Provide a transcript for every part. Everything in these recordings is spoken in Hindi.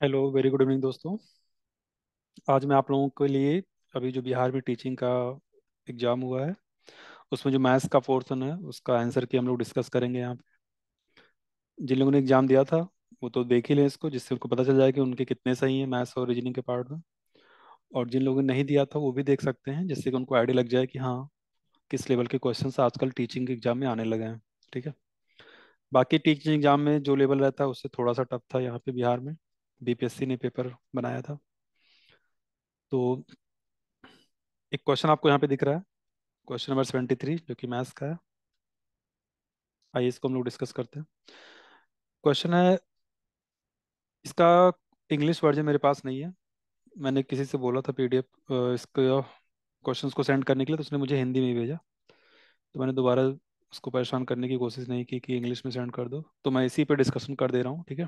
हेलो, वेरी गुड इवनिंग दोस्तों। आज मैं आप लोगों के लिए अभी जो बिहार में टीचिंग का एग्जाम हुआ है, उसमें जो मैथ्स का पोर्शन है उसका आंसर की हम लोग डिस्कस करेंगे यहाँ पे। जिन लोगों ने एग्जाम दिया था वो तो देख ही लें इसको, जिससे उनको पता चल जाए कि उनके कितने सही हैं मैथ्स और रीजनिंग के पार्ट में। और जिन लोगों ने नहीं दिया था वो भी देख सकते हैं, जिससे कि उनको आइडिया लग जाए कि हाँ, किस लेवल के क्वेश्चन आजकल टीचिंग के एग्जाम में आने लगे हैं। ठीक है। बाकी टीचिंग एग्जाम में जो लेवल रहता है उससे थोड़ा सा टफ था यहाँ पे बिहार में। बीपीएससी ने पेपर बनाया था। तो एक क्वेश्चन आपको यहाँ पे दिख रहा है, क्वेश्चन नंबर 73, जो कि मैथ्स का है। आइए इसको हम लोग डिस्कस करते हैं। क्वेश्चन है इसका, इंग्लिश वर्जन मेरे पास नहीं है। मैंने किसी से बोला था पीडीएफ इसको क्वेश्चंस को सेंड करने के लिए, तो उसने मुझे हिंदी में ही भेजा। तो मैंने दोबारा उसको परेशान करने की कोशिश नहीं की कि इंग्लिश में सेंड कर दो, तो मैं इसी पे डिस्कशन कर दे रहा हूँ। ठीक है।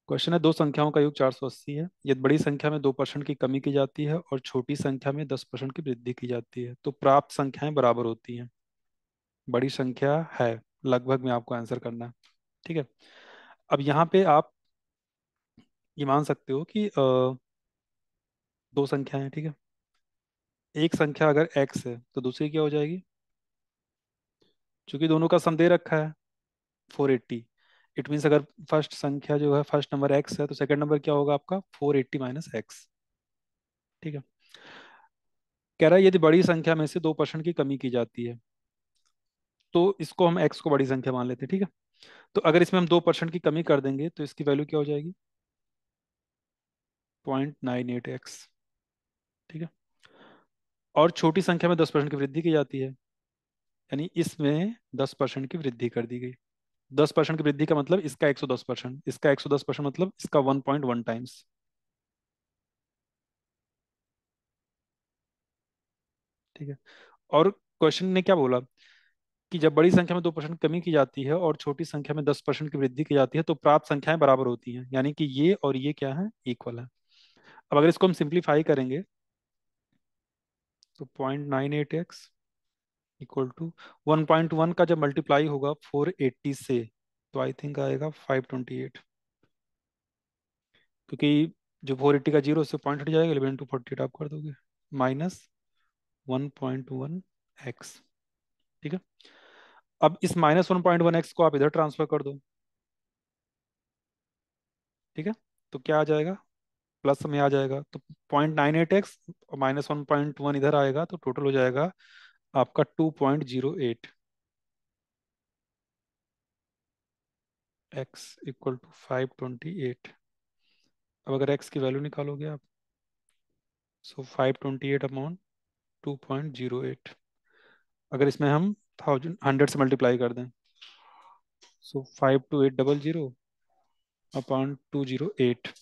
क्वेश्चन है, दो संख्याओं का योग 480 है। यदि बड़ी संख्या में 2% की कमी की जाती है और छोटी संख्या में 10% की वृद्धि की जाती है तो प्राप्त संख्याएं बराबर होती हैं। बड़ी संख्या है, लगभग में आपको आंसर करना है। ठीक है। अब यहाँ पे आप ये मान सकते हो कि दो संख्याएं हैं। ठीक है। एक संख्या अगर x है तो दूसरी क्या हो जाएगी? क्योंकि दोनों का सम दे रखा है 480। इट मीन्स अगर फर्स्ट संख्या जो है, फर्स्ट नंबर x है, तो सेकंड नंबर क्या होगा आपका? 480 माइनस एक्स। ठीक है। कह रहा है यदि बड़ी संख्या में से 2% की कमी की जाती है, तो इसको हम x को बड़ी संख्या मान लेते हैं। ठीक है। तो अगर इसमें हम 2% की कमी कर देंगे तो इसकी वैल्यू क्या हो जाएगी? 0.98x। ठीक है। और छोटी संख्या में 10% की वृद्धि की जाती है, यानी इसमें 10% की वृद्धि कर दी गई। 10% की वृद्धि का मतलब इसका 110%, इसका 110% मतलब इसका 1.1 टाइम्स। ठीक है। और क्वेश्चन ने क्या बोला कि जब बड़ी संख्या में 2% कमी की जाती है और छोटी संख्या में 10% की वृद्धि की जाती है तो प्राप्त संख्याएं बराबर होती हैं, यानी कि ये और ये क्या है? इक्वल है। अब अगर इसको हम सिंप्लीफाई करेंगे तो 0.98x इक्वल टू 1.1 का जब मल्टीप्लाई होगा 480 से, तो आई थिंक आएगा 528। क्योंकि जो 480 का जीरो से पॉइंट हट जाएगा, 11 to 48 आप कर दोगे, माइनस 1.1x। ठीक है। अब इस -1.1x को आप इधर ट्रांसफर कर दो। ठीक है। तो क्या आ जाएगा? प्लस में आ जाएगा, तो 0.98x और -1.1 इधर आएगा, तो टोटल हो जाएगा आपका 2.08। x equal to 528। अब अगर x की वैल्यू निकालोगे आप, सो 528 अपॉन 2.08। अगर इसमें हम 100 से मल्टीप्लाई कर दें, सो 52800 अपॉन 208।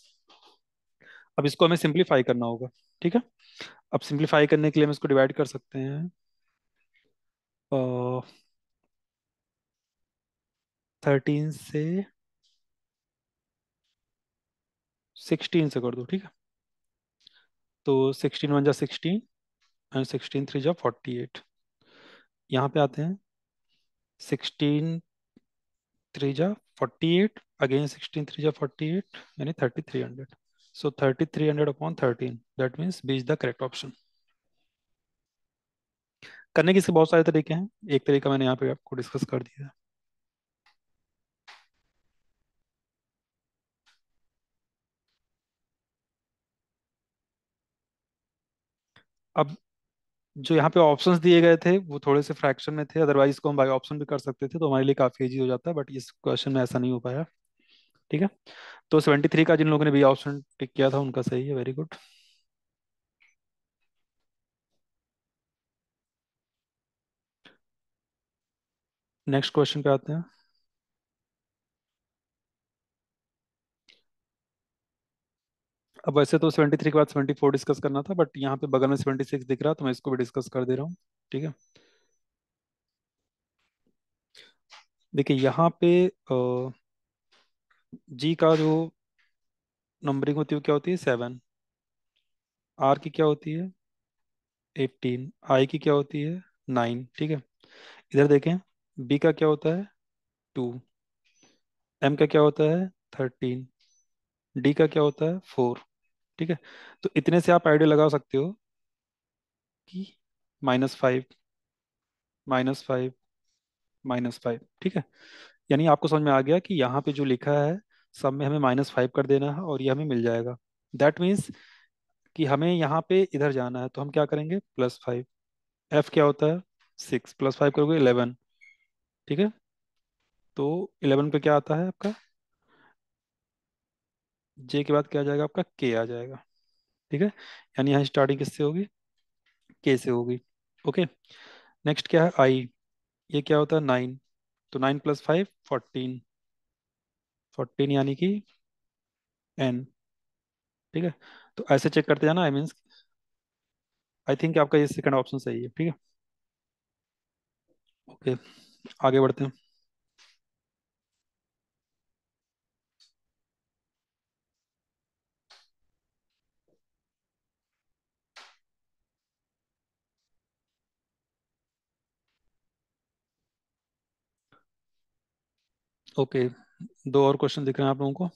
अब इसको हमें सिंप्लीफाई करना होगा। ठीक है। अब सिंप्लीफाई करने के लिए हम इसको डिवाइड कर सकते हैं। 13 से 16 से कर दो। ठीक है। तो 16 1 जा 16 एंड 16 3 जा 48। यहाँ पे आते हैं, 16 3 जा 48, अगेन 16 3 जा 48, यानी 3300। So 3300 upon 13, that means B is the correct option. करने के इसके बहुत सारे तरीके हैं, एक तरीका मैंने यहाँ पे आपको डिस्कस कर दिया है। अब जो यहाँ पे ऑप्शंस दिए गए थे वो थोड़े से फ्रैक्शन में थे, अदरवाइज इसको हम बाई ऑप्शन भी कर सकते थे, तो हमारे लिए काफी इजी हो जाता है, बट इस क्वेश्चन में ऐसा नहीं हो पाया। ठीक है। तो 73 का जिन लोगों ने बी ऑप्शन टिक किया था उनका सही है, वेरी गुड। नेक्स्ट क्वेश्चन पे आते हैं। अब वैसे तो 73 के बाद 74 डिस्कस करना था, बट यहाँ पे बगल में 76 दिख रहा है, तो मैं इसको भी डिस्कस कर दे रहा हूँ। ठीक है। देखिए यहाँ पे जी का जो नंबरिंग होती है वो क्या होती है? 7। आर की क्या होती है? 18। आई की क्या होती है? 9। ठीक है। इधर देखें, बी का क्या होता है? 2। एम का क्या होता है? 13। डी का क्या होता है 4। ठीक है, तो इतने से आप आइडिया लगा सकते हो कि -5, -5, -5। ठीक है, यानी आपको समझ में आ गया कि यहाँ पे जो लिखा है सब में हमें -5 कर देना है और ये हमें मिल जाएगा। दैट मीन्स कि हमें यहाँ पे इधर जाना है, तो हम क्या करेंगे, +5। एफ क्या होता है 6, +5 करोगे 11। ठीक है, तो 11 पे क्या आता है आपका, जे के बाद क्या आ जाएगा आपका, के आ जाएगा। ठीक है, यानी यहाँ स्टार्टिंग किससे होगी, के से होगी। ओके, नेक्स्ट क्या है आई, ये क्या होता है 9, तो 9 + 5 14, 14 यानी कि एन। ठीक है, तो ऐसे चेक करते जाना, आई मीन्स आई थिंक आपका ये सेकंड ऑप्शन सही है। ठीक है, ओके, आगे बढ़ते हैं। ओके, दो और क्वेश्चन दिख रहे हैं आप लोगों को।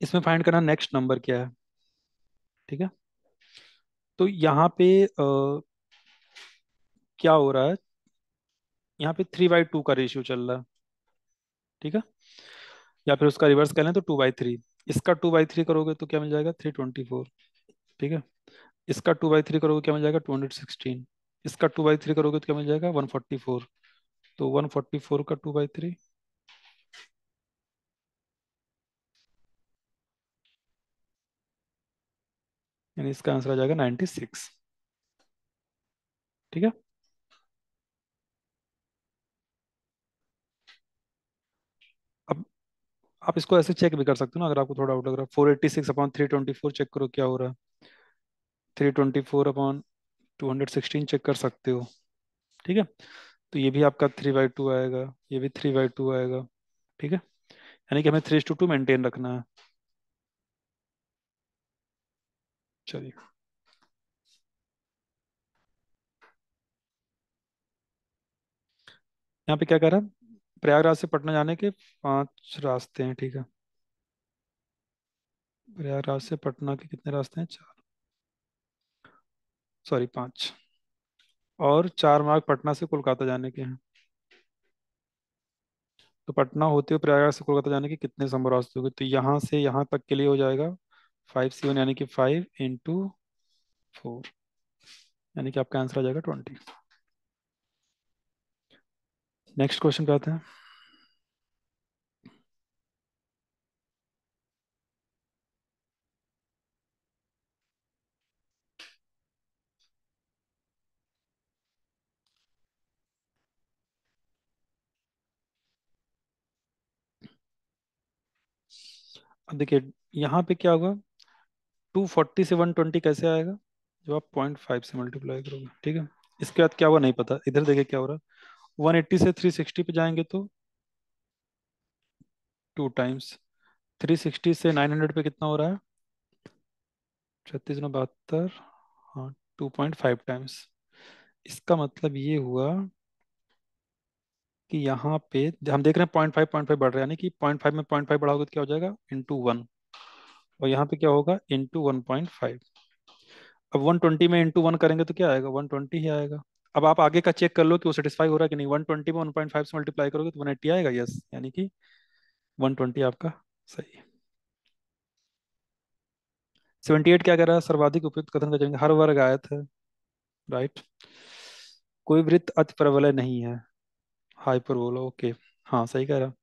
इसमें फाइंड करना नेक्स्ट नंबर क्या है। ठीक है, तो यहाँ पे क्या हो रहा है, यहाँ पे 3/2 का रेशियो चल रहा है। ठीक है, या फिर उसका रिवर्स कर लें तो 2/3। इसका 2/3 करोगे तो क्या मिल जाएगा, 324। ठीक है, इसका 2/3 करोगे क्या मिल जाएगा, 216। इसका 2/3 करोगे तो क्या मिल जाएगा, 144। तो 144 का 2/3, यानी इसका आंसर आ जाएगा 96। ठीक है, अब आप इसको ऐसे चेक भी कर सकते हो ना, अगर आपको थोड़ा डाउट लग रहा है, 486/324 चेक करो क्या हो रहा है, 324/216 चेक कर सकते हो। ठीक है, तो ये भी आपका 3/2 आएगा, ये भी 3/2 आएगा। ठीक है, यानी कि हमें 3:2 मेंटेन रखना है। चलिए, यहाँ पे क्या कह रहा है, प्रयागराज से पटना जाने के 5 रास्ते हैं। ठीक है, प्रयागराज से पटना के कितने रास्ते हैं, 4, सॉरी 5, और 4 मार्ग पटना से कोलकाता जाने के हैं। तो पटना होते हुए प्रयागराज से कोलकाता जाने के कितने संभव रास्ते होंगे, तो यहाँ से यहाँ तक के लिए हो जाएगा 5C1, यानी कि 5 × 4, यानी कि आपका आंसर आ जाएगा 20। नेक्स्ट क्वेश्चन पे आते हैं। अब देखिए, यहाँ पे क्या होगा, 240 से 120 कैसे आएगा, जब आप 0.5 से मल्टीप्लाई करोगे। ठीक है, इसके बाद क्या हुआ नहीं पता, इधर देखिए क्या हो रहा है, 180 से 360 पे जाएंगे तो 2 टाइम्स, 360 से 900 पे कितना हो रहा है, 36×9 = 72, हाँ, 2.5 टाइम्स। इसका मतलब ये हुआ कि यहाँ पे हम देख रहे हैं 0.5 बढ़ रहा है, यानी कि 0.5 में 0.5 बढ़ाओगे तो क्या हो जाएगा, ×1। और यहाँ पे क्या होगा, ×1.5। अब 120 में ×1 करेंगे तो क्या आएगा, 120 ही आएगा। अब आप आगे का चेक कर लो कि वो सेटिस्फाई हो रहा है कि नहीं, 120 में 1.5 से मल्टीप्लाई करोगे तो 180 आएगा, यस, यानी कि 120 आपका सही है। 78 क्या कह रहा है, सर्वाधिक उपयुक्त कथन का चयन, हर वर्ग आयत है, राइट। कोई वृत्त अति प्रबल नहीं है, हाइपरबोला, ओके, हाँ सही कह रहा है।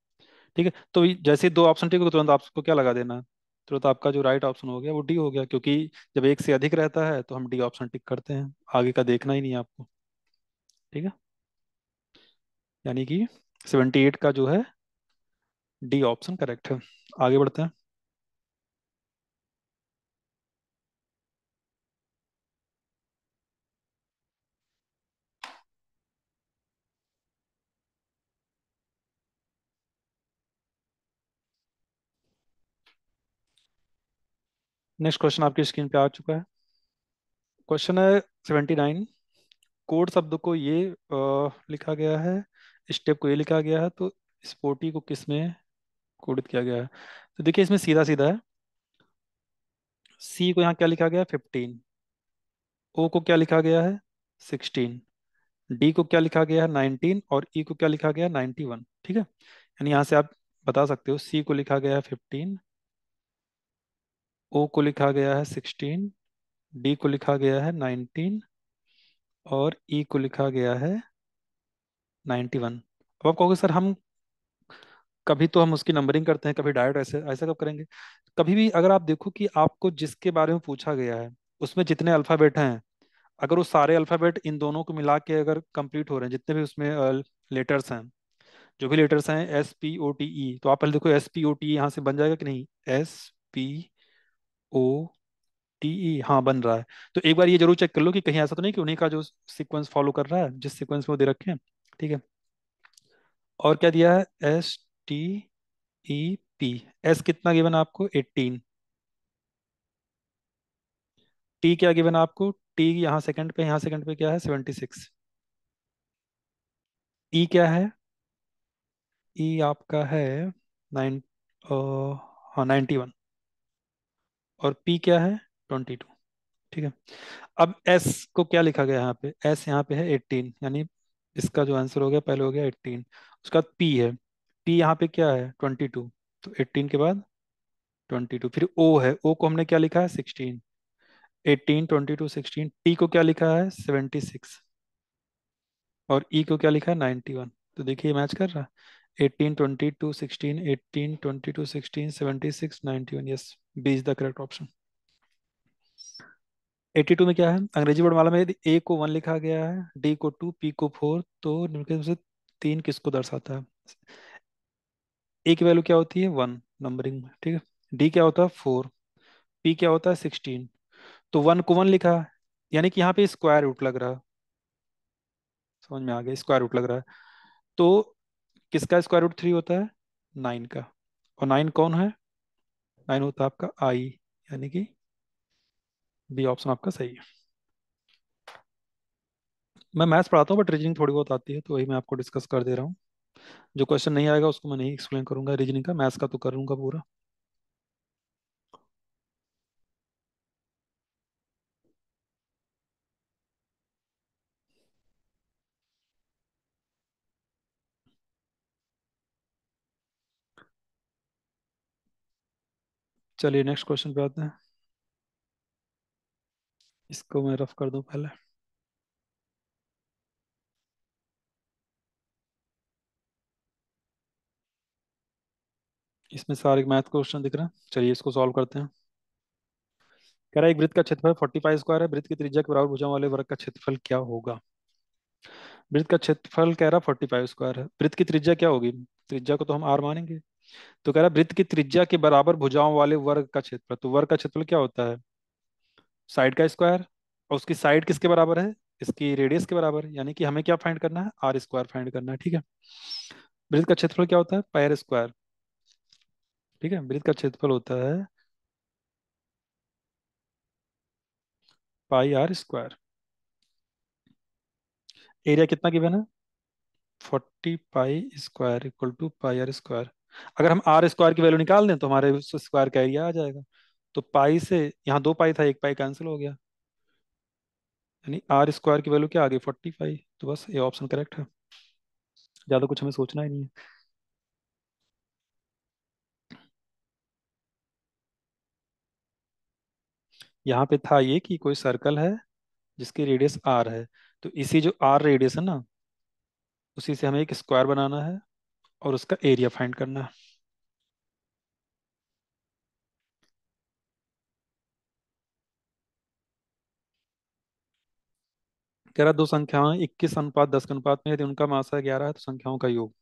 ठीक है, तो जैसे ही दो ऑप्शन ठीक हो तुरंत आपको क्या लगा देना है, तुरंत आपका जो राइट ऑप्शन हो गया वो डी हो गया, क्योंकि जब एक से अधिक रहता है तो हम डी ऑप्शन टिक करते हैं, आगे का देखना ही नहीं है आपको। ठीक है, यानी कि 78 का जो है डी ऑप्शन करेक्ट है। आगे बढ़ते हैं। नेक्स्ट क्वेश्चन आपकी स्क्रीन पे आ चुका है। क्वेश्चन है 79, कोड शब्द को ये लिखा गया है, स्टेप को ये लिखा गया है, तो स्पोर्टी को किस में कोडित किया गया है। तो देखिए इसमें सीधा सीधा है। सी को यहाँ क्या लिखा गया है, 15। ओ को क्या लिखा गया है, 16। डी को क्या लिखा गया है, 19। और ई को क्या लिखा गया है, 91। ठीक है, यानी यहाँ से आप बता सकते हो सी को लिखा गया है 15, ओ को लिखा गया है 16, डी को लिखा गया है 19 और ई को लिखा गया है 91। अब आप कहोगे सर हम कभी तो हम उसकी नंबरिंग करते हैं, कभी डायरेक्ट, ऐसे ऐसा कब करेंगे। कभी भी अगर आप देखो कि आपको जिसके बारे में पूछा गया है उसमें जितने अल्फाबेट हैं, अगर वो सारे अल्फाबेट इन दोनों को मिला के अगर कंप्लीट हो रहे हैं, जितने भी उसमें लेटर्स हैं, जो भी लेटर्स हैं SPOTE, तो आप पहले देखो SPOTE यहाँ से बन जाएगा कि नहीं। SPOTE, हाँ बन रहा है। तो एक बार ये जरूर चेक कर लो कि कहीं ऐसा तो नहीं कि उन्हीं का जो सीक्वेंस फॉलो कर रहा है, जिस सीक्वेंस में वो दे रखे हैं। ठीक है, और क्या दिया है, STEP। एस कितना गिवन है आपको, 18। टी क्या गिवन है आपको, टी यहाँ सेकंड पे, यहाँ सेकंड पे क्या है, 76। ई क्या है, ई आपका है 9, हाँ 91। और पी क्या है, 22। ठीक है, अब एस को क्या लिखा गया है यहाँ पे, एस यहाँ पे है 18, यानी इसका जो आंसर हो गया पहले हो गया 18। उसका बाद पी है, पी यहाँ पे क्या है, 22। तो 18 के बाद 22। फिर ओ है, ओ को हमने क्या लिखा है, 16। 18, 22, 16। टी को क्या लिखा है, 76। और ई को क्या लिखा है, 91। तो देखिए मैच कर रहा है, 18, 22, 16, 18, 22, 16, 76, 91। Yes, B is the correct option. 82 में क्या है, अंग्रेजी वर्णमाला में यदि ए को 1 लिखा गया है, डी को 2, पी को 4, तो निम्नलिखित में से तीन किसको दर्शाता है। ए की वैल्यू क्या होती है, 1 नंबरिंग में। ठीक है, डी क्या होता है, 4। पी क्या होता है, 16। तो 1 को 1 लिखा है, यानी कि यहाँ पे स्क्वायर रूट लग रहा है। समझ में आ गया, स्क्वायर रूट लग रहा है। तो किसका स्क्वायर रूट 3 होता है, 9 का। और 9 कौन है, 9 होता है आपका आई, यानी कि बी ऑप्शन आपका सही है। मैं मैथ्स पढ़ाता हूँ बट रीजनिंग थोड़ी बहुत आती है, तो वही मैं आपको डिस्कस कर दे रहा हूँ। जो क्वेश्चन नहीं आएगा उसको मैं नहीं एक्सप्लेन करूंगा रीजनिंग का, मैथ्स का तो करूंगा पूरा। चलिए नेक्स्ट क्वेश्चन पे आते हैं। इसको मैं रफ कर दूं पहले। इसमें सारे मैथ क्वेश्चन दिख रहे हैं, चलिए इसको सॉल्व करते हैं। कह रहा है एक वृत्त का क्षेत्रफल 45 स्क्वायर है, वृत्त की त्रिज्या के बराबर भुजाओं वाले वर्ग का क्षेत्रफल क्या होगा। वृत्त का क्षेत्रफल कह रहा 45 स्क्वायर है, वृत्त की त्रिज्या क्या होगी, त्रिज्या को तो हम आर मानेंगे। तो कह रहा वृत्त की त्रिज्या के बराबर भुजाओं वाले वर्ग का क्षेत्रफल, तो वर्ग का क्षेत्रफल क्या होता है, साइड का स्क्वायर। और उसकी साइड किसके बराबर है, इसकी रेडियस के बराबर, यानी कि हमें क्या फाइंड करना है, आर स्क्वायर फाइंड करना है। ठीक है, वृत्त का क्षेत्रफल क्या होता है, पाई स्क्वायर। ठीक है, वृत्त का क्षेत्रफल होता है पाई आर स्क्वायर। एरिया कितना गिवन है, 40 pi square equal to pi R square. अगर हम आर स्क्वायर की वैल्यू निकाल दें तो हमारे उस स्क्वायर का एरिया आ जाएगा। तो पाई से, यहाँ 2 पाई था, एक पाई कैंसिल हो गया, यानी आर स्क्वायर की वैल्यू क्या आ गई, 45। तो बस ये ऑप्शन करेक्ट है, ज्यादा कुछ हमें सोचना ही नहीं है। यहाँ पे था ये कि कोई सर्कल है जिसकी रेडियस आर है, तो इसी जो आर रेडियस है ना, उसी से हमें एक स्क्वायर बनाना है और उसका एरिया फाइंड करना है। कह रहा दो संख्याएं 21 अनुपात 10 के अनुपात में, यदि उनका मासा 11 है तो संख्याओं का योग।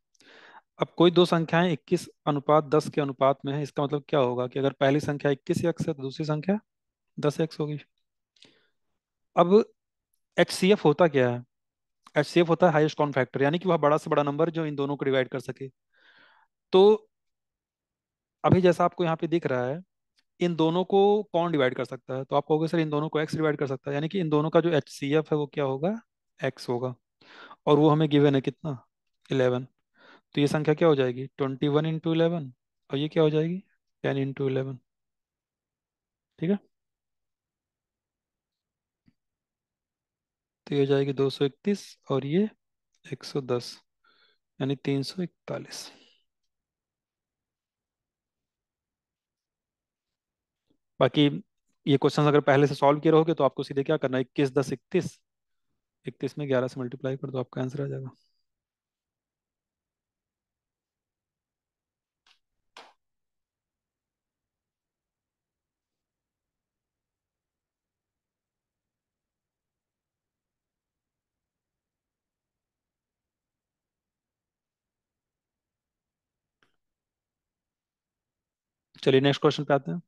अब कोई दो संख्याएं 21 अनुपात 10 के अनुपात में है, इसका मतलब क्या होगा कि अगर पहली संख्या 21 एक्स है तो दूसरी संख्या 10 एक्स होगी। अब HCF होता क्या है, HCF होता है हाईएस्ट कॉमन फैक्टर, यानी कि वह बड़ा से बड़ा नंबर जो इन दोनों को डिवाइड कर सके। तो अभी जैसा आपको यहाँ पे दिख रहा है, इन दोनों को कौन डिवाइड कर सकता है, तो आप कहोगे सर इन दोनों को एक्स डिवाइड कर सकता है, यानी कि इन दोनों का जो HCF है वो क्या होगा, एक्स होगा। और वो हमें गिवन है कितना, 11। तो ये संख्या क्या हो जाएगी, 21 इंटू 11 और ये क्या हो जाएगी, 10 × 11, ठीक है। तो ये हो जाएगी 231, और ये 110, यानी 341। बाकी ये क्वेश्चन अगर पहले से सॉल्व किए रहोगे तो आपको सीधे क्या करना है, 21 10 31, 31 में 11 से मल्टीप्लाई कर दो, आपका आंसर आ जाएगा। चलिए नेक्स्ट क्वेश्चन पे आते हैं।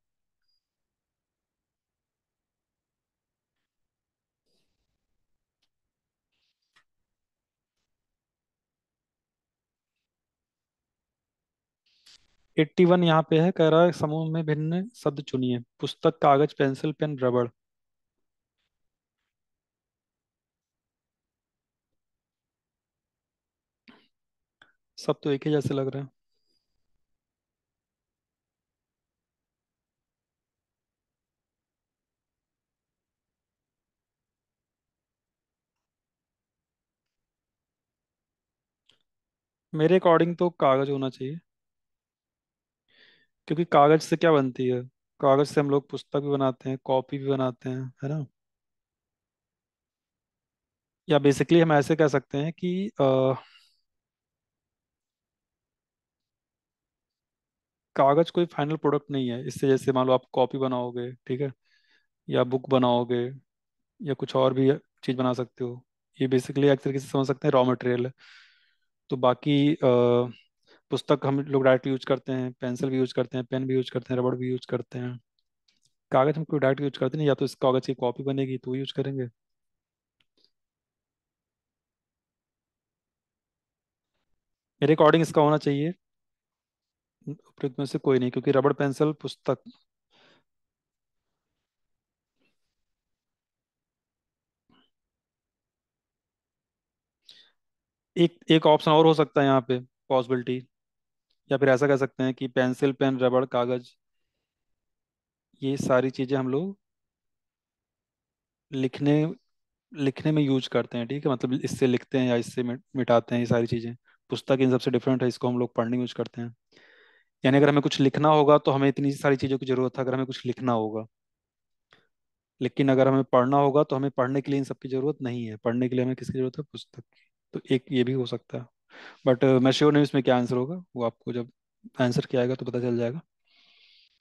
81 यहाँ पे है, कह रहा है समूह में भिन्न शब्द चुनिए, पुस्तक, कागज, पेंसिल, पेन, रबड़। सब तो एक ही जैसे लग रहे हैं। मेरे अकॉर्डिंग तो कागज होना चाहिए, क्योंकि कागज से क्या बनती है, कागज से हम लोग पुस्तक भी बनाते हैं, कॉपी भी बनाते हैं, है ना। या बेसिकली हम ऐसे कह सकते हैं कि कागज कोई फाइनल प्रोडक्ट नहीं है इससे, जैसे मान लो आप कॉपी बनाओगे, ठीक है, या बुक बनाओगे, या कुछ और भी चीज बना सकते हो। ये बेसिकली एक तरीके से समझ सकते हैं रॉ मटेरियल है। तो बाकी पुस्तक हम लोग डायरेक्ट यूज करते हैं, पेंसिल भी यूज करते हैं, पेन भी यूज करते हैं, रबड़ भी यूज करते हैं। कागज हम कोई डायरेक्ट यूज करते नहीं, या तो इस कागज की कॉपी बनेगी तो यूज करेंगे। मेरे अकॉर्डिंग इसका होना चाहिए उपयुक्त में से कोई नहीं, क्योंकि रबड़, पेंसिल, पुस्तक। एक एक ऑप्शन और हो सकता है यहाँ पे, पॉसिबिलिटी, या फिर ऐसा कह सकते हैं कि पेंसिल, पेन, रबड़, कागज, ये सारी चीजें हम लोग लिखने लिखने में यूज करते हैं, ठीक है, मतलब इससे लिखते हैं या इससे मिटाते हैं, ये सारी चीजें। पुस्तक इन सबसे डिफरेंट है, इसको हम लोग पढ़ने में यूज करते हैं। यानी अगर हमें कुछ लिखना होगा तो हमें इतनी सारी चीजों की जरूरत है, अगर हमें कुछ लिखना होगा। लेकिन अगर हमें पढ़ना होगा तो हमें पढ़ने के लिए इन सब की जरूरत नहीं है, पढ़ने के लिए हमें किसकी जरूरत है, पुस्तक की। तो एक ये भी हो सकता है। बट मैं श्योर नहीं इसमें क्या आंसर होगा, वो आपको जब आंसर क्या आएगा तो पता चल जाएगा।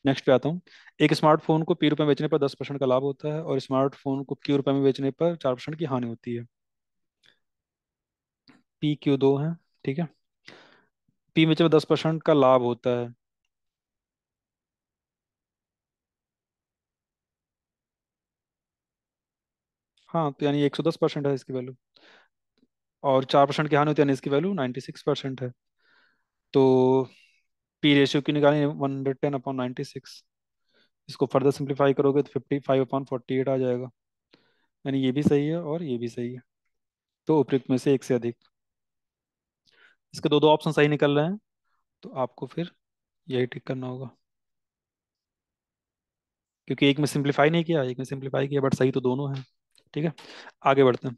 नेक्स्ट पे आता हूँ। एक स्मार्टफोन को P रुपए में बेचने पर 10% का लाभ होता है, और स्मार्टफोन को Q रुपए में बेचने पर 4% की हानि होती है। PQ दो है, ठीक है। P बेचने पर 10% का लाभ होता है। हाँ, तो यानी 110% है इसकी वैल्यू, और 4% की हानि होती है, यानी इसकी वैल्यू 96% है। तो P रेशियो की निकालें 110/96। इसको फर्दर सिंप्लीफाई करोगे तो 55/48 आ जाएगा। यानी ये भी सही है और ये भी सही है। तो उपयुक्त में से एक से अधिक। इसके दो दो ऑप्शन सही निकल रहे हैं, तो आपको फिर यही टिक करना होगा, क्योंकि एक में सिंप्लीफाई नहीं किया, एक में सिंप्लीफाई किया, बट सही तो दोनों है। ठीक है, आगे बढ़ते हैं।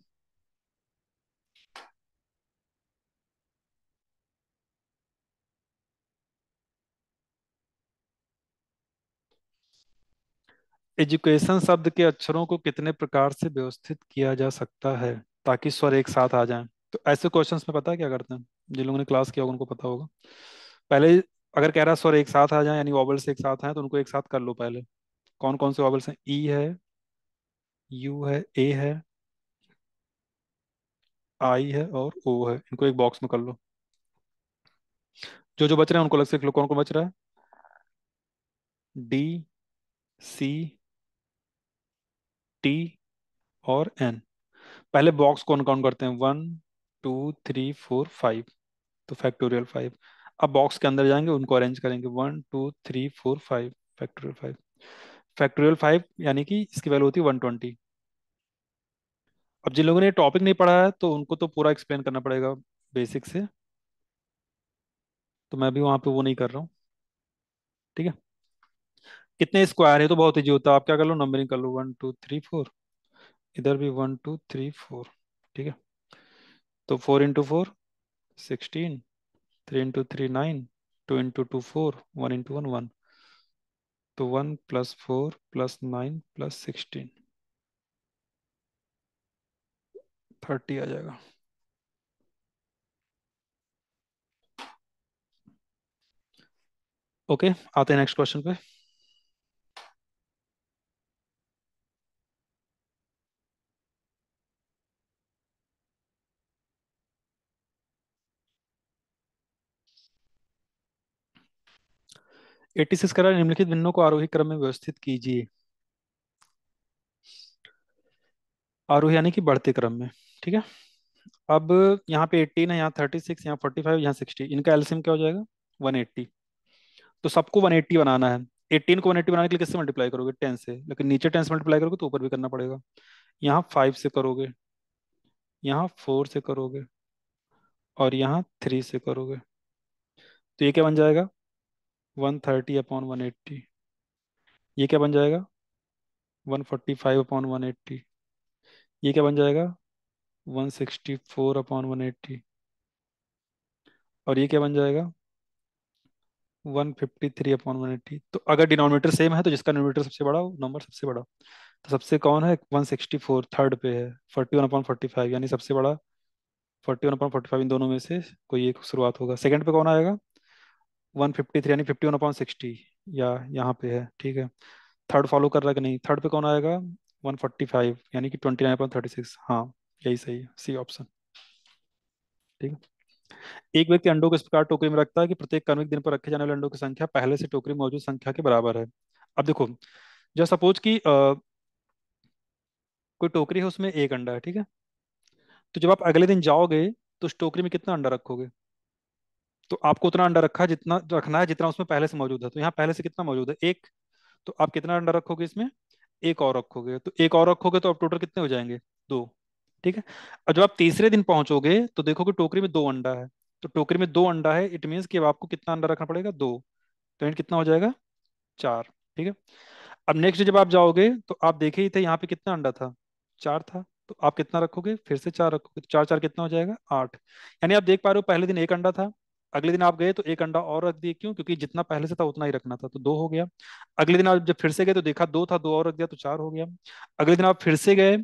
एजुकेशन शब्द के अक्षरों को कितने प्रकार से व्यवस्थित किया जा सकता है ताकि स्वर एक साथ आ जाएं। तो ऐसे क्वेश्चंस में पता है क्या करते हैं, जिन लोगों ने क्लास किया होगा उनको पता होगा। पहले अगर कह रहा है स्वर एक साथ आ जाए, यानी वॉवल्स एक साथ हैं, तो उनको एक साथ कर लो पहले। कौन कौन से वॉवल्स हैं, ई है, यू है, ए है, आई है, और ओ है। इनको एक बॉक्स में कर लो। जो जो बच रहे हैं उनको अलग से लिख लो, कौन कौन बच रहा है, डी, सी, टी, और एन। पहले बॉक्स कौन काउंट करते हैं, 1 2 3 4 5, तो फैक्टोरियल 5। अब बॉक्स के अंदर जाएंगे, उनको अरेंज करेंगे, 1 2 3 4 5, फैक्टोरियल 5। फैक्टोरियल 5 यानी कि इसकी वैल्यू होती है 120। अब जिन लोगों ने टॉपिक नहीं पढ़ा है तो उनको तो पूरा एक्सप्लेन करना पड़ेगा बेसिक से, तो मैं भी वहां पे वो नहीं कर रहा हूँ। ठीक है। कितने स्क्वायर है तो बहुत ईजी होता है, आप क्या कर लो, नंबरिंग कर लो, 1 2 3 4। इधर भी 1 2 3 4। ठीक है। तो 4 × 4 16, 3 × 3 9, 2 × 2 4, 1 × 1 1। तो 1 + 4 + 9 + 16, 30 आ जाएगा। ओके, आते हैं नेक्स्ट क्वेश्चन पे। 86 करा, निम्नलिखित भिन्नों को आरोही क्रम में व्यवस्थित कीजिए। आरोही यानी कि बढ़ते क्रम में। ठीक है। अब यहाँ पे 18 है, यहाँ 36, यहाँ 45, यहाँ 60, इनका एलसीएम क्या हो जाएगा, 180। तो सबको 180 बनाना है। 18 को 180 बनाने के लिए किससे मल्टीप्लाई करोगे, 10 से, लेकिन नीचे 10 से मल्टीप्लाई करोगे तो ऊपर भी करना पड़ेगा। यहाँ 5 से करोगे, यहाँ 4 से करोगे, और यहाँ 3 से करोगे। तो ये क्या बन जाएगा, 130/180। ये क्या बन जाएगा, 145/180। ये क्या बन जाएगा, 164/180। और ये क्या बन जाएगा, 153/180। तो अगर डिनोमिनेटर सेम है तो जिसका डिनोमिनेटर सबसे बड़ा हो नंबर सबसे बड़ा। तो सबसे कौन है, 164 थर्ड पे है, 41/45 यानी सबसे बड़ा 41/45, इन दोनों में से कोई एक शुरुआत होगा। सेकंड पे कौन आएगा, 153 यानी 51/60, या यहाँ पे है। ठीक है। थर्ड फॉलो कर रहा है कि नहीं, थर्ड पे कौन आएगा, 145 यानी कि 29/36। हाँ, यही सही है, सी ऑप्शन। ठीक है। एक व्यक्ति अंडों को इस प्रकार टोकरी में रखता है कि प्रत्येक कार्मिक दिन पर रखे जाने वाले अंडों की संख्या पहले से टोकरी में मौजूद संख्या के बराबर है। अब देखो, जब सपोज कि कोई टोकरी है, उसमें एक अंडा है। ठीक है। तो जब आप अगले दिन जाओगे तो उस टोकरी में कितना अंडा रखोगे, तो आपको उतना अंडा रखा जितना रखना है जितना उसमें पहले से मौजूद है। तो यहाँ पहले से कितना मौजूद है, एक। तो आप कितना अंडा रखोगे इसमें, एक और रखोगे। तो एक और रखोगे तो अब टोटल कितने हो जाएंगे, दो। ठीक है। और जब आप तीसरे दिन पहुंचोगे तो देखोगे टोकरी में दो अंडा है। तो टोकरी में दो अंडा है, इट मीन्स कि अब आपको कितना अंडा रखना पड़ेगा, दो। तो ये कितना हो जाएगा, चार। ठीक है। अब नेक्स्ट डे जब आप जाओगे तो आप देखे ही थे यहाँ पे कितना अंडा था, चार था। तो आप कितना रखोगे, फिर से चार रखोगे, तो चार चार कितना हो जाएगा, आठ। यानी आप देख पा रहे हो, पहले दिन एक अंडा था, अगले दिन आप गए तो एक अंडा और रख दिए, क्यों, क्योंकि जितना पहले से था उतना ही रखना था, तो दो हो गया। अगले दिन आप जब फिर से गए तो देखा दो था, दो और रख दिया तो चार हो गया। अगले दिन आप फिर से गए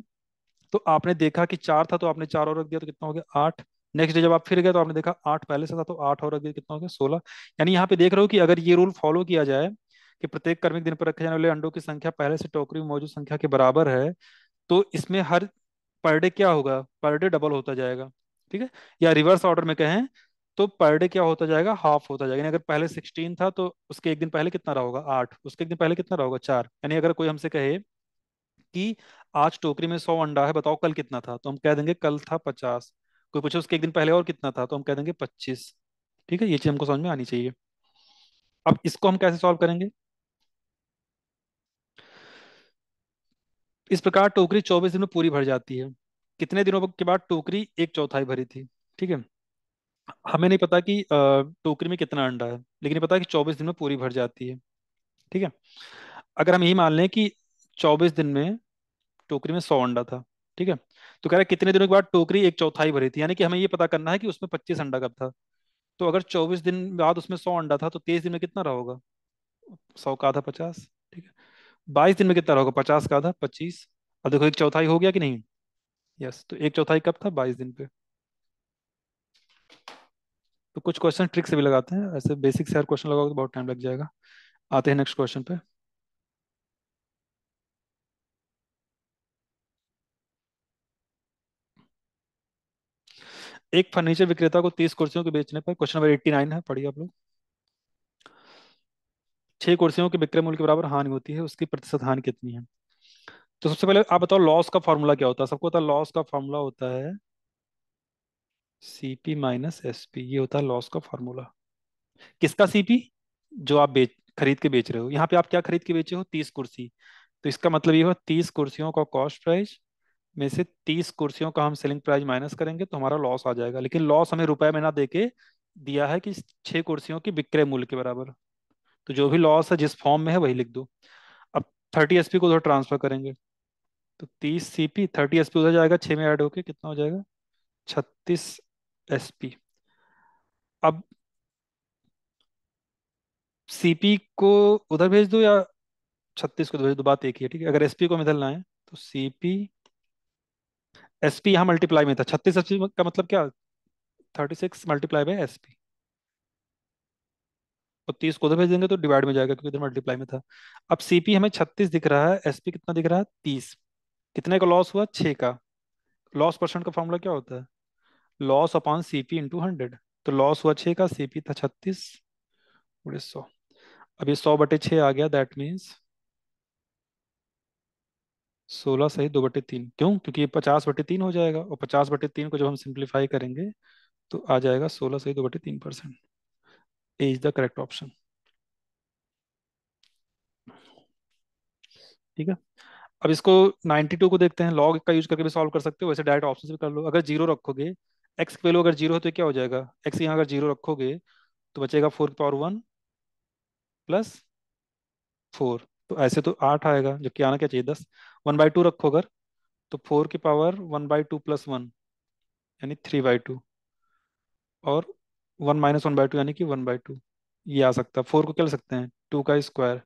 तो आपने देखा कि चार था तो आपने चार और रख दिया तो कितना हो गया, आठ। नेक्स्ट डे जब आप फिर गए तो आपने देखा आठ पहले से था तो आठ और रख दिया, कितना हो गया, 16। यानी यहाँ पे देख रहे हो कि अगर ये रूल फॉलो किया जाए कि प्रत्येक कर्मिक दिन पर रखे जाने वाले अंडों की संख्या पहले से टोकरी में मौजूद संख्या के बराबर है, तो इसमें हर पर डे क्या होगा, पर डे डबल होता जाएगा। ठीक है। या रिवर्स ऑर्डर में कहें तो पर डे क्या होता जाएगा, हाफ होता जाएगा। यानी अगर पहले 16 था तो उसके एक दिन पहले कितना रहा होगा, आठ। उसके एक दिन पहले कितना रहा होगा, चार। यानी अगर कोई हमसे कहे कि आज टोकरी में 100 अंडा है, बताओ कल कितना था, तो हम कह देंगे कल था 50। कोई पूछे उसके एक दिन पहले और कितना था, तो हम कह देंगे 25। ठीक है, ये चीज हमको समझ में आनी चाहिए। अब इसको हम कैसे सॉल्व करेंगे, इस प्रकार टोकरी 24 दिन में पूरी भर जाती है। कितने दिनों के बाद टोकरी एक चौथाई भरी थी। ठीक है। हमें नहीं पता कि टोकरी में कितना अंडा है, लेकिन ये पता है कि 24 दिन में पूरी भर जाती है। ठीक है। अगर हम यही मान लें कि 24 दिन में टोकरी में 100 अंडा था। ठीक है। तो कह रहा है कितने दिनों के बाद टोकरी एक चौथाई भरी थी, यानी कि हमें ये पता करना है कि उसमें 25 अंडा कब था। तो अगर 24 दिन बाद उसमें 100 अंडा था तो 23 दिन में कितना रहा होगा, 100 का आधा 50। ठीक है। 22 दिन में कितना रहा होगा, 50 का आधा 25। अब देखो एक चौथाई हो गया कि नहीं, यस। तो एक चौथाई कब था, 22 दिन पे। तो कुछ क्वेश्चन ट्रिक से भी लगाते हैं, ऐसे बेसिक से हर क्वेश्चन लगाओगे तो बहुत टाइम लग जाएगा। आते हैं नेक्स्ट क्वेश्चन पे। एक फर्नीचर विक्रेता को 30 कुर्सियों के बेचने पर, क्वेश्चन नंबर 89 है, पढ़िए आप लोग। 6 कुर्सियों के विक्रय मूल्य के बराबर हानि होती है, उसकी प्रतिशत हानि कितनी है। तो सबसे पहले आप बताओ लॉस का फॉर्मूला क्या होता है, सबको पता है लॉस का फॉर्मूला होता है CP - SP, ये होता है लॉस का फॉर्मूला। किसका CP, जो आप बेच खरीद के बेच रहे हो। यहाँ पे आप क्या खरीद के बेचे हो, 30 कुर्सी। तो इसका मतलब ये हुआ 30 कुर्सियों का कॉस्ट प्राइस में से 30 कुर्सियों का हम सेलिंग प्राइस माइनस करेंगे तो हमारा लॉस आ जाएगा। लेकिन लॉस हमें रुपए में ना देके दिया है कि 6 कुर्सियों की विक्रय मूल्य के बराबर। तो जो भी लॉस है जिस फॉर्म में है वही लिख दो। अब 30 SP को उधर ट्रांसफर करेंगे, तो 30 CP, 30 SP उधर जाएगा, 6 में ऐड होके कितना हो जाएगा, 36 SP। अब सीपी को उधर भेज दो या 36 को भेज दो, बात एक ही है, ठीक है। अगर एसपी को मिडल ना है तो सीपी, एसपी यहाँ मल्टीप्लाई में था, 36 एसपी का मतलब क्या, 36 × एसपी। और 30 को उधर भेज देंगे तो डिवाइड में जाएगा, क्योंकि इधर मल्टीप्लाई में था। अब सीपी हमें 36 दिख रहा है, एसपी कितना दिख रहा है, 30। कितने का लॉस हुआ, 6 का। लॉस परसेंट का फॉर्मूला क्या होता है, लॉस अपॉन सीपी इंटू 100। तो लॉस हुआ 6 का, सीपी था 36 बटे 100। अब ये 100/6 आ गया, दैट मीन्स 16 सही 2/3। क्यों, क्योंकि ये 50/3 हो जाएगा, और 50/3 को जब हम सिंप्लीफाई करेंगे तो आ जाएगा 16 सही 2/3%। ए इज द करेक्ट ऑप्शन। ठीक है। अब इसको 92 को देखते हैं, लॉग का यूज करके भी सॉल्व कर सकते हो, वैसे डायरेक्ट ऑप्शन से भी कर लो। अगर जीरो रखोगे, एक्स की वैल्यू अगर जीरो है तो क्या हो जाएगा, एक्स यहाँ अगर जीरो रखोगे तो बचेगा 4 की पावर 1 प्लस 4। तो ऐसे तो 8 आएगा, जबकि आना क्या चाहिए 10। 1/2 रखो अगर, तो 4 की पावर 1/2 प्लस 1 यानी 3/2। और 1 - 1/2 यानी कि 1/2। ये आ सकता है, 4 को क्या ले सकते हैं, 2 का स्क्वायर।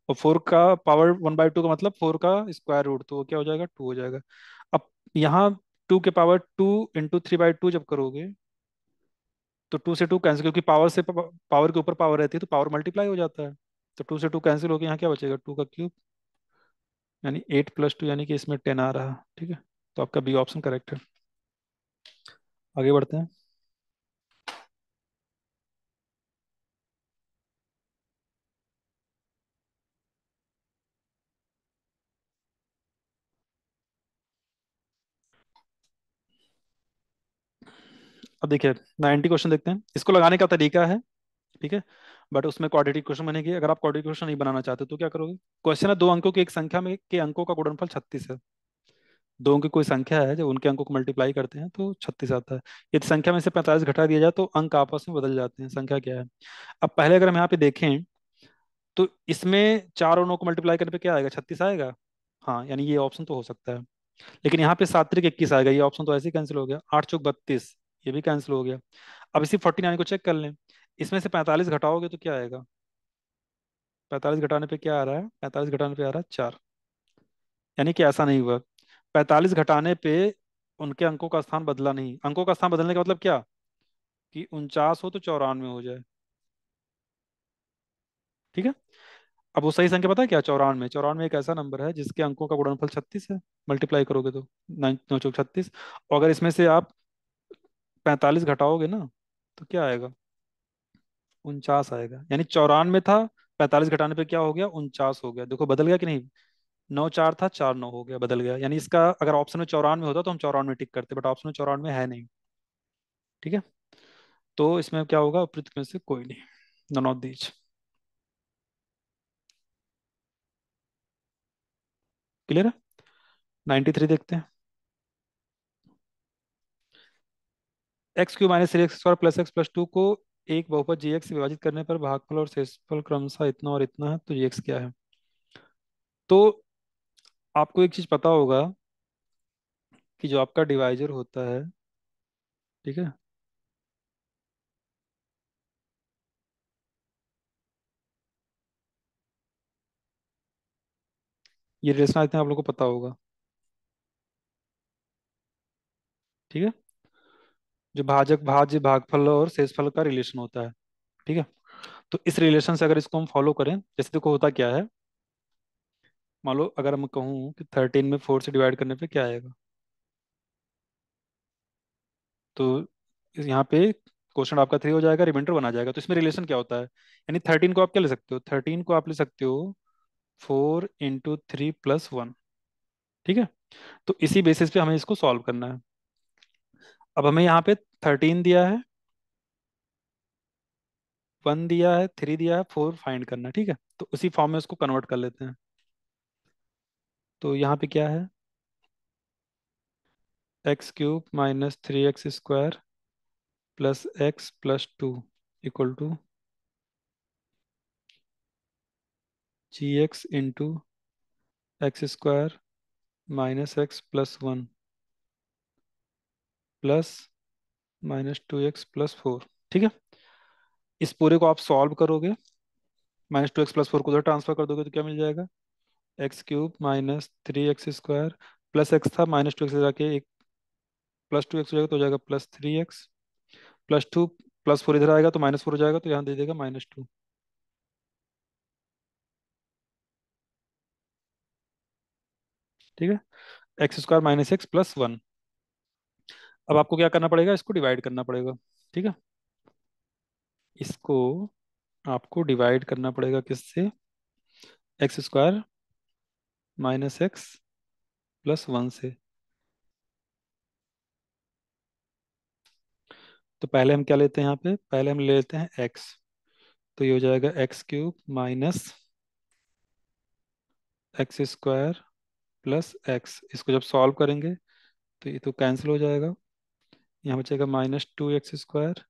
और 4 का पावर 1/2 का मतलब 4 का स्क्वायर रूट, तो वो क्या हो जाएगा, 2 हो जाएगा। अब यहाँ 2 के पावर 2 × 3/2 जब करोगे तो 2 से 2 कैंसिल, क्योंकि पावर के ऊपर पावर रहती है तो पावर मल्टीप्लाई हो जाता है। तो 2 से 2 कैंसिल हो गया, यहाँ क्या बचेगा, 2 का क्यूब यानी 8 + 2, यानी कि इसमें 10 आ रहा है। ठीक है, तो आपका बी ऑप्शन करेक्ट है। आगे बढ़ते हैं। अब देखिए 90 क्वेश्चन देखते हैं, इसको लगाने का तरीका है, ठीक है। बट उसमें क्वाड्रेटिक क्वेश्चन बनेगी। अगर आप क्वाड्रेटिक क्वेश्चन नहीं बनाना चाहते तो क्या करोगे, क्वेश्चन है 2 अंकों की एक संख्या में के अंकों का गुणनफल 36 है। 2 अंक की कोई संख्या है, जब उनके अंकों को मल्टीप्लाई करते हैं तो 36 आता है। यदि संख्या में से 45 घटा दिया जाए तो अंक आपस में बदल जाते हैं, संख्या क्या है। अब पहले अगर हम यहाँ पे देखें तो इसमें चार और 9 को मल्टीप्लाई करने पे क्या आएगा, 36 आएगा। हाँ, यानी ये ऑप्शन तो हो सकता है। लेकिन यहाँ पे 7 × 21 आएगा, ये ऑप्शन तो ऐसे ही कैंसिल हो गया। 8 × 4 = 32, ये भी कैंसिल हो गया। अब इसी 49 को चेक कर लें, इसमें से 45 घटाओगे तो क्या आएगा, 45 घटाने पे क्या आ रहा है, 45 घटाने पे आ रहा है 4। यानी कि ऐसा नहीं हुआ, 45 घटाने पे उनके अंकों का स्थान बदला नहीं। अंकों का स्थान बदलने का मतलब क्या, कि 49 हो तो 94 हो जाए। ठीक है। अब वो सही संख्या पता है क्या, 94। 94 एक ऐसा नंबर है जिसके अंकों का गुणनफल 36 है, मल्टीप्लाई करोगे तो 9×9 = 36। और अगर इसमें से आप 45 घटाओगे ना तो क्या आएगा, 49 आएगा। यानी 94 था, 45 घटाने पे क्या हो गया, 49 हो गया। देखो बदल गया कि नहीं, 9 4 था, 4 9 हो गया, बदल गया। यानी इसका अगर ऑप्शन में 94 होता तो हम 94 टिक करते, बट ऑप्शन में 94 है नहीं। ठीक है, तो इसमें क्या होगा, उपयुक्त में से कोई नहीं, नन ऑफ दीज। क्लियर है। 93 देखते हैं। x³ - 3x² प्लस x + 2 को एक बहुपद gx से विभाजित करने पर भागफल और शेषफल क्रमशः इतना और इतना है, तो gx क्या है। तो आपको एक चीज पता होगा कि जो आपका डिवाइजर होता है, ठीक है, ये रिलेशन आई थिंक आप लोग को पता होगा। ठीक है, जो भाजक भाज्य भागफल और शेषफल का रिलेशन होता है। ठीक है, तो इस रिलेशन से अगर इसको हम फॉलो करें, जैसे देखो होता क्या है, मान लो अगर मैं कहूँ कि 13 में 4 से डिवाइड करने पे क्या आएगा, तो यहाँ पे क्वेश्चन आपका 3 हो जाएगा, रिमाइंडर बना जाएगा। तो इसमें रिलेशन क्या होता है, यानी 13 को आप क्या ले सकते हो, 13 को आप ले सकते हो 4 × 3 + 1। ठीक है, तो इसी बेसिस पे हमें इसको सॉल्व करना है। अब हमें यहाँ पे 13 दिया है, 1 दिया है, 3 दिया है, 4 फाइंड करना है। ठीक है, तो उसी फॉर्म में उसको कन्वर्ट कर लेते हैं। तो यहाँ पे क्या है, x³ - 3x² + x + 2। Equal to G X into X square minus X plus one plus minus two X plus four. ठीक है, इस पूरे को आप सॉल्व करोगे, minus two X plus four को उधर ट्रांसफर कर दोगे तो क्या मिल जाएगा, X cube minus three X square plus X था, माइनस टू एक्स जाके एक प्लस टू एक्स हो जाएगा तो हो जाएगा plus three x plus two, plus four इधर आएगा तो माइनस फोर हो जाएगा तो यहाँ दे देगा माइनस टू। ठीक है, x square minus X plus one. अब आपको क्या करना पड़ेगा, इसको डिवाइड करना पड़ेगा। ठीक है, इसको आपको डिवाइड करना पड़ेगा किससे, x square minus X plus one से। तो पहले हम क्या लेते हैं, यहाँ पे पहले हम ले लेते हैं एक्स, तो ये हो जाएगा X cube minus x square plus x. इसको जब सॉल्व करेंगे तो ये तो कैंसिल हो जाएगा, यहाँ बचेगा माइनस टू एक्स स्क्वायर,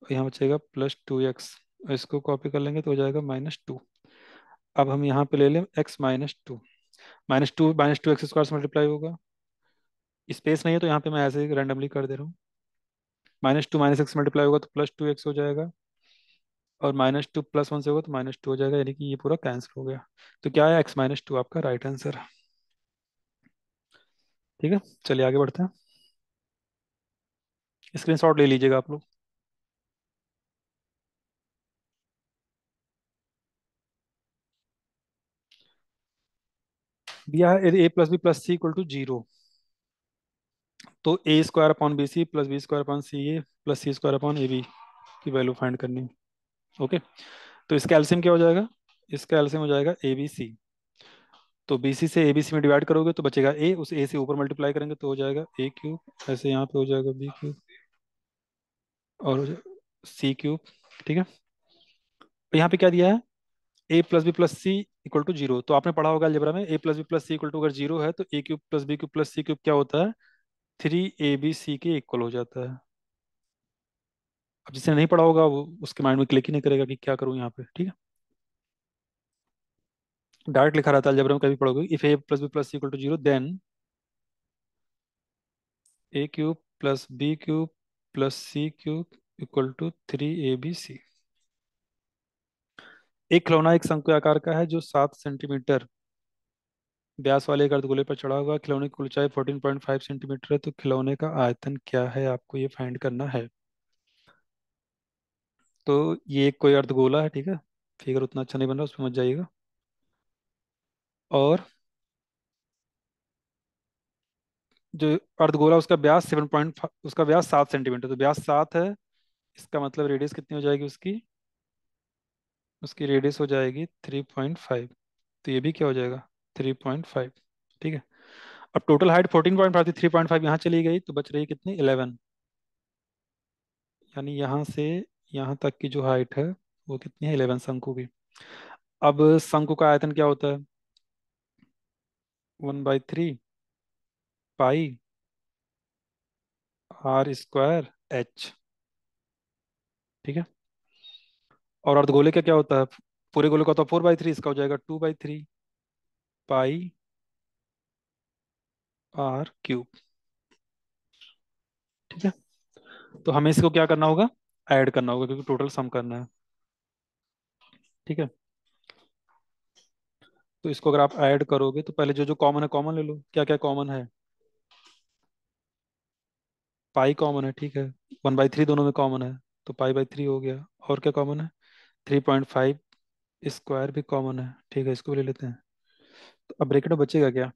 यहाँ बचेगा प्लस टू एक्स, इसको कॉपी कर लेंगे तो हो जाएगा माइनस टू। अब हम यहाँ पे ले लें x minus two x square से मल्टीप्लाई होगा, स्पेस नहीं है तो यहाँ पे मैं ऐसे ही रैंडमली कर दे रहा हूँ। Minus two minus x multiply होगा तो प्लस टू एक्स हो जाएगा, और माइनस टू प्लस वन से होगा तो माइनस टू हो जाएगा, यानी कि ये पूरा कैंसिल हो गया। तो क्या है, एक्स माइनस टू आपका राइट आंसर। ठीक है, चलिए आगे बढ़ते हैं। स्क्रीनशॉट ले लीजिएगा आप लोग। दिया है A plus B plus C equal to zero, तो A square upon B C plus B square upon C A plus C square upon A B की वैल्यू फाइंड करनी है। ओके, तो इसका एलसीएम क्या हो जाएगा, इसका एलसीएम हो जाएगा ए बी सी। तो बी सी से ए बी सी में डिवाइड करोगे तो बचेगा ए, उस ए से ऊपर मल्टीप्लाई करेंगे तो हो जाएगा ए क्यूब, ऐसे यहाँ पे हो जाएगा बी क्यूब और हो जाएगा सी क्यूब। ठीक है, तो यहाँ पे क्या दिया है, A plus B plus C equal to zero. तो आपने पढ़ा होगा अलजेब्रा में, A plus B plus C equal to अगर जीरो है तो A cube plus B cube plus C cube क्या होता है, थ्री ए बी सी के इक्वल हो जाता है। अब जिसने नहीं पढ़ा होगा वो उसके माइंड में क्लिक ही नहीं करेगा कि क्या करूँ यहाँ पे। ठीक है, डायरेक्ट लिखा रहता है अलजेब्रा में, कभी पढ़ोगे, if A plus B plus C equal to zero then A cube plus B cube plus C cube equal to three A B C. एक खिलौना एक शंकु आकार का है जो 7 सेंटीमीटर व्यास वाले एक अर्धगोले पर चढ़ा हुआ है। खिलौने की ऊंचाई 14.5 सेंटीमीटर है, तो खिलौने का आयतन क्या है, आपको ये फाइंड करना है। तो ये कोई अर्धगोला है, ठीक है, फिगर उतना अच्छा नहीं बन रहा, उस पर मत जाइएगा। और जो अर्धगोला उसका व्यास 7.5, उसका व्यास 7 सेंटीमीटर, तो व्यास 7 है, इसका मतलब रेडियस कितनी हो जाएगी उसकी, उसकी रेडियस हो जाएगी 3.5। तो ये भी क्या हो जाएगा, 3.5। ठीक है, अब टोटल हाइट 14.5 थी, 3.5 यहाँ चली गई तो बच रही कितनी, 11। यानी यहाँ से यहाँ तक की जो हाइट है वो कितनी है, 11 शंकु की। अब शंकु का आयतन क्या होता है, 1/3 पाई आर स्क्वायर एच। ठीक है, और अर्धगोले का क्या होता है, पूरे गोले का तो 4/3, इसका हो जाएगा 2/3 पाई आर क्यूब। ठीक है, तो हमें इसको क्या करना होगा, ऐड करना होगा क्योंकि टोटल सम करना है। ठीक है, तो इसको अगर आप ऐड करोगे तो पहले जो जो कॉमन है कॉमन ले लो, क्या क्या कॉमन है, पाई कॉमन है, ठीक है, 1/3 दोनों में कॉमन है तो पाई/3 हो गया। और क्या कॉमन है, 3.5 स्क्वायर भी कॉमन है, ठीक है, इसको भी ले लेते हैं। तो अब ब्रैकेट में बचेगा क्या,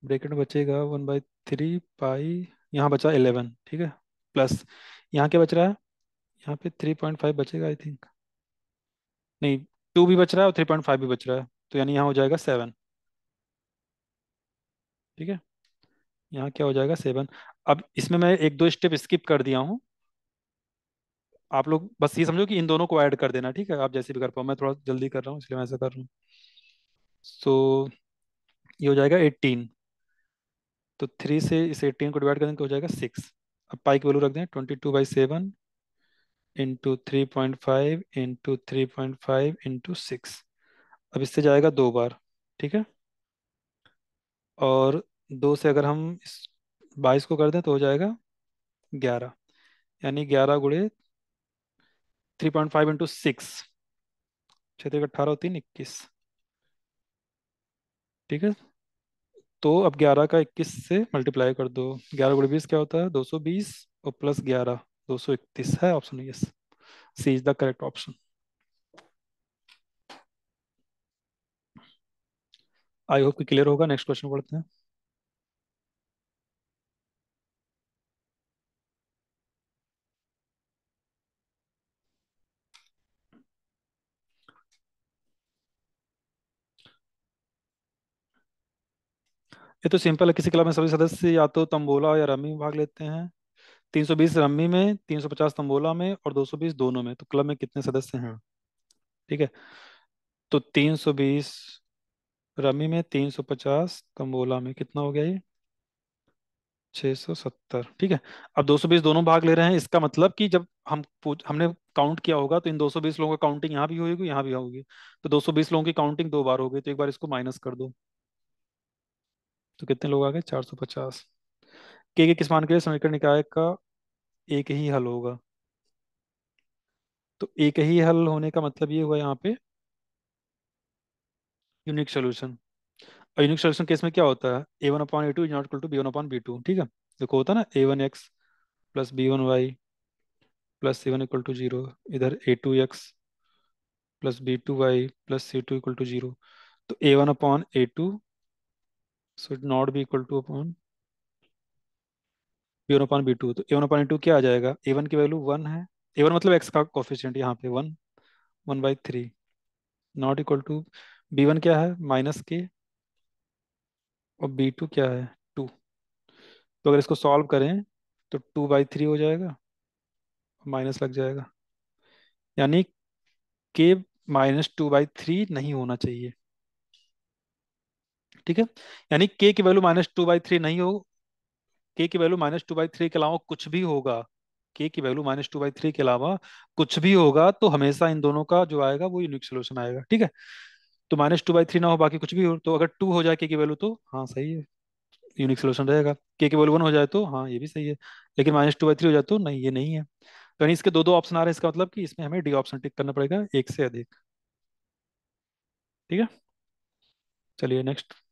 ब्रैकेट में बचेगा 1/3 पाई, यहाँ बचा 11, ठीक है, प्लस यहाँ क्या बच रहा है, यहाँ पे 3.5 बचेगा आई थिंक, नहीं, 2 भी बच रहा है और 3.5 भी बच रहा है, तो यानी यहाँ हो जाएगा 7। ठीक है, यहाँ क्या हो जाएगा 7। अब इसमें मैं एक दो स्टेप स्किप कर दिया हूँ, आप लोग बस ये समझो कि इन दोनों को ऐड कर देना, ठीक है, आप जैसे भी कर पाओ, मैं थोड़ा जल्दी कर रहा हूँ इसलिए मैं ऐसा कर रहा हूँ। सो ये हो जाएगा 18, तो 3 से इस 18 को डिवाइड करेंगे तो हो जाएगा 6। अब पाई की वैल्यू रख दें, 22/7 इंटू 3.5 इंटू 3.5 इंटू 6। अब इससे जाएगा 2 बार। ठीक है। और 2 से अगर हम इस 22 को कर दें तो हो जाएगा 11। यानी 11 गुणे 3.5 इंटू 6, 6 × 3 = 18 और 3 = 21। ठीक है। तो अब 11 का 21 से मल्टीप्लाई कर दो। 11 × 20 क्या होता है? 220 और प्लस 11, 231 है। Option yes, C is the correct option. I hope कि क्लियर होगा। नेक्स्ट क्वेश्चन पढ़ते हैं। ये तो सिंपल है। किसी क्लब में सभी सदस्य या तो तंबोला या रमी में भाग लेते हैं। 320 रमी में, 350 तंबोला में और 220 दोनों में। तो क्लब में कितने सदस्य हैं? ठीक है। तो 320 रमी में, 350 तंबोला में, कितना हो गया ये? 670। ठीक है। अब 220 दोनों भाग ले रहे हैं। इसका मतलब कि जब हमने काउंट किया होगा तो इन 220 लोगों का काउंटिंग यहाँ भी होगी, यहाँ भी होगी। तो 220 लोगों की काउंटिंग 2 बार हो गई, तो एक बार इसको माइनस कर दो। तो कितने लोग आ गए? 450। के किस मान के लिए समीकरण निकाय का एक ही हल होगा? तो एक ही हल होने का मतलब ये हुआ यहाँ पे यूनिक सोल्यूशन। और यूनिक सोल्यूशन केस में क्या होता है? a1/a2 is not equal to b1/b2। ठीक है। देखो होता है ना, a1x plus b1y plus c1 = 0। इधर a2x plus b2y plus c2 = 0। तो a1/a2 should not be equal two upon b1/b2। तो a1/a2 क्या आ जाएगा? a1 की वैल्यू 1 है। a1 मतलब x का कोफिशिएंट यहाँ पे 1, 1/3, नॉट इक्वल टू b1 क्या है? -k, और b2 क्या है? 2। तो अगर इसको सॉल्व करें तो 2/3 हो जाएगा, माइनस लग जाएगा। यानी के -2/3 नहीं होना चाहिए। ठीक है। यानी के की वैल्यू -2/3 नहीं हो। के की वैल्यू -2/3 के अलावा कुछ भी होगा। के की वैल्यू -2/3 के अलावा कुछ भी होगा तो हमेशा इन दोनों का जो आएगा वो यूनिक सोल्यूशन आएगा। ठीक है। तो -2/3 ना हो, बाकी कुछ भी हो, तो अगर 2 हो जाए के की वैल्यू तो हाँ सही है, यूनिक सोल्यूशन रहेगा। के की वैल्यू 1 हो जाए तो हाँ ये भी सही है। लेकिन -2/3 हो जाए तो नहीं, ये नहीं है। तो यानी इसके दो दो ऑप्शन आ रहे हैं। इसका मतलब कि इसमें हमें डी ऑप्शन टिक करना पड़ेगा, एक से अधिक। ठीक है। चलिए नेक्स्ट।